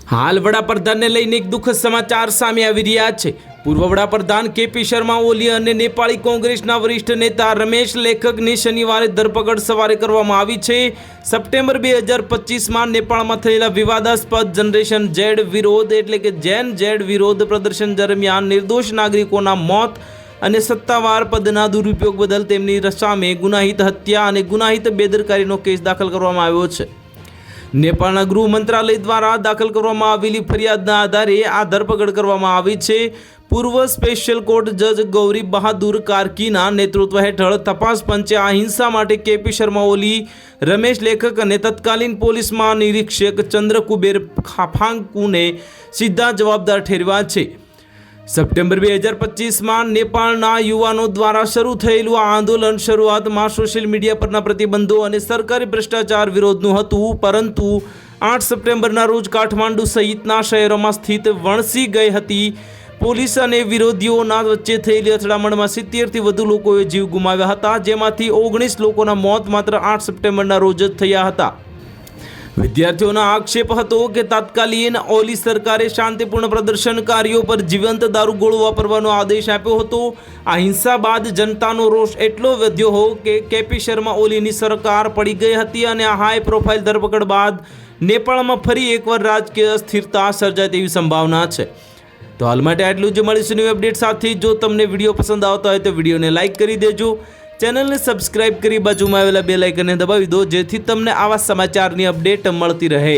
હાલ વડાપ્રધાનને લઈને એક દુઃખદ સમાચાર સામે આવી રહ્યા છે। પૂર્વ વડાપ્રધાન કેપી શર્મા ઓલી અને નેપાળી કોંગ્રેસના વરિષ્ઠ નેતા રમેશ લેખકની શનિવારે ધરપકડ સવારે કરવામાં આવી છે। સપ્ટેમ્બર 2025માં નેપાળમાં થયેલા વિવાદાસ્પદ જનરેશન ઝેડ વિરોધ એટલે કે જેન ઝેડ વિરોધ પ્રદર્શન દરમિયાન નિર્દોષ નાગરિકોના મોત અને સત્તાવાર પદના દુરુપયોગ બદલ તેમની સામે ગુનાહિત હત્યા અને ગુનાહિત બેદરકારીનો કેસ દાખલ કરવામાં આવ્યો છે। નેપાળના ગૃહ મંત્રાલય દ્વારા દાખલ કરવામાં આવેલી ફરિયાદના આધારે આ ધરપકડ કરવામાં આવી છે। પૂર્વ સ્પેશિયલ કોર્ટ જજ ગૌરી બહાદુર કાર્કીના નેતૃત્વ હેઠળ તપાસ પંચે આ હિંસા માટે કેપી શર્મા ઓલી, રમેશ લેખક અને તત્કાલીન પોલીસ મહાનિરીક્ષક ચંદ્રકુબેર ખાફાંકુને સીધા જવાબદાર ઠેરવ્યા છે। સપ્ટેમ્બર 2025માં નેપાળના યુવાનો દ્વારા શરૂ થયેલું આ આંદોલન શરૂઆતમાં સોશિયલ મીડિયા પરના પ્રતિબંધો અને સરકારી ભ્રષ્ટાચાર વિરોધનું હતું, પરંતુ 8 સપ્ટેમ્બરના રોજ કાઠમાંડુ સહિતના શહેરોમાં સ્થિત વણસી ગઈ હતી। પોલીસ અને વિરોધીઓના વચ્ચે થયેલી અથડામણમાં 70થી વધુ લોકોએ જીવ ગુમાવ્યા હતા, જેમાંથી 19 લોકોના મોત માત્ર 8 સપ્ટેમ્બરના રોજ જ થયા હતા। વિદ્યાર્થીઓનો આક્ષેપ હતો કે તાત્કાલિન ઓલી સરકારે શાંતિપૂર્ણ પ્રદર્શનકારીઓ પર જીવંત દારૂગોળો વાપરવાનો આદેશ આપ્યો હતો। આ હિંસા બાદ જનતાનો રોષ એટલો વધ્યો કે કેપી શર્મા ઓલીની સરકાર પડી ગઈ હતી અને આ હાઈ પ્રોફાઇલ ધરપકડ બાદ નેપાળમાં ફરી એકવાર રાજકીય અસ્થિરતા સર્જાય તેવી સંભાવના છે। તો હાલ માટે આટલું જ। મળીશું નવી અપડેટ સાથે। જો તમને વિડીયો પસંદ આવતો હોય તો વિડીયોને લાઇક કરી દેજો, ચેનલને સબસ્ક્રાઇબ કરી બાજુમાં આવેલા બેલ આઇકનને દબાવી દો, જેથી તમને આવા સમાચારની અપડેટ મળતી રહે।